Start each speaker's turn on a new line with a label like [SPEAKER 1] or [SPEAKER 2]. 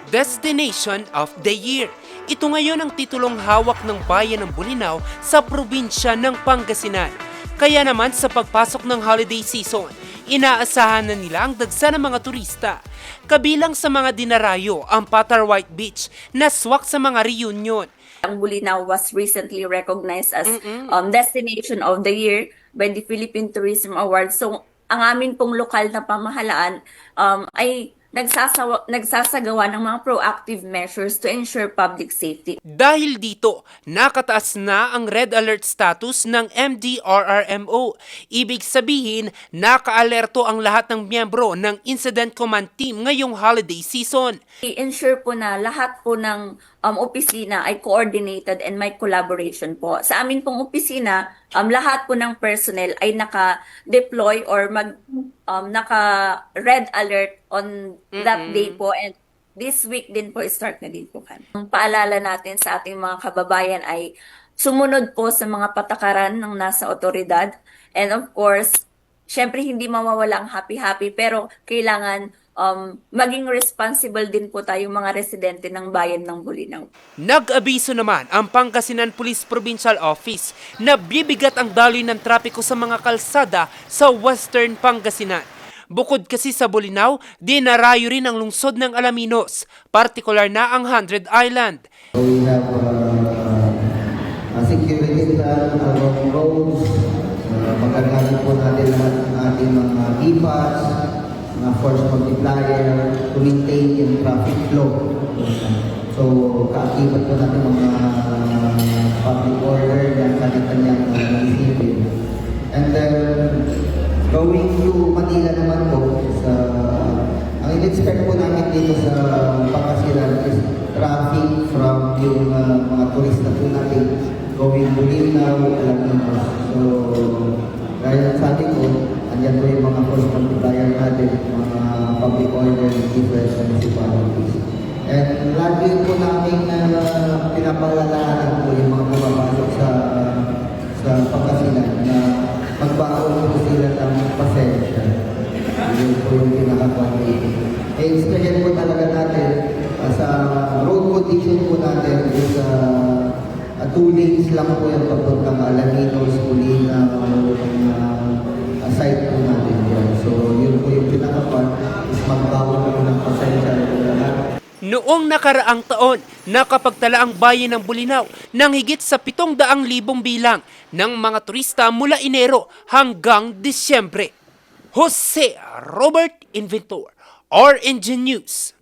[SPEAKER 1] Destination of the Year. Ito ngayon ang titulong hawak ng bayan ng Bolinao sa probinsya ng Pangasinan. Kaya naman sa pagpasok ng holiday season, inaasahan na nila ang dagsa ng mga turista. Kabilang sa mga dinarayo ang Patar White Beach na swak sa mga reunion.
[SPEAKER 2] Ang Bolinao was recently recognized as Destination of the Year by the Philippine Tourism Awards. So, ang amin pong lokal na pamahalaan ay nagsasagawa ng mga proactive measures to ensure public safety.
[SPEAKER 1] Dahil dito, nakataas na ang red alert status ng MDRRMO. Ibig sabihin, nakaalerto ang lahat ng miyembro ng Incident Command Team ngayong holiday season.
[SPEAKER 2] I-ensure po na lahat po ng opisina ay coordinated and may collaboration po. Sa amin pong opisina, lahat po ng personnel ay naka-deploy or naka-red alert on that day po, and this week din po start na din po kami. Ang paalala natin sa ating mga kababayan ay sumunod po sa mga patakaran ng nasa otoridad, and of course, syempre hindi mawawala ang happy-happy, pero kailangan maging responsible din po tayong mga residente ng bayan ng Bolinao.
[SPEAKER 1] Nag-abiso naman ang Pangasinan Police Provincial Office na bibigat ang daloy ng trapiko sa mga kalsada sa Western Pangasinan. Bukod kasi sa Bolinao, dinarayo rin ang lungsod ng Alaminos, partikular na ang 100 Island.
[SPEAKER 3] So we have security plan along roads. Magagamit po natin lahat ng ating mga IPAS, mga force multiplier to maintain yung traffic flow. So, kaakibat po natin mga public order na kanya-kanyang isipin. And then, going to Manila naman po, ang in-expect po namin dito sa Pangasinan is traffic from yung mga turista po natin going Bolinao, Alaminos. So, dahil sabi ko, andyan po yung mga force multiplier natin, mga public order ng different municipalities. And lagi po namin pinapalalahan po yung mga pumapasok sa Pangasinan na magbaon po sila ng pasensya. Yun po yung pinaka-quality. Experience po talaga natin sa road condition po natin is 2 lanes lang po yung papuntang Alaminos, Bolinao, site po natin yan. So, yun po yung pinaka-part is magbaon po ng pasensya ng lahat.
[SPEAKER 1] Noong nakaraang taon, nakapagtala ang bayan ng Bolinao ng higit sa 700,000 bilang ng mga turista mula Enero hanggang Disyembre. Jose Robert Inventor, RNG News.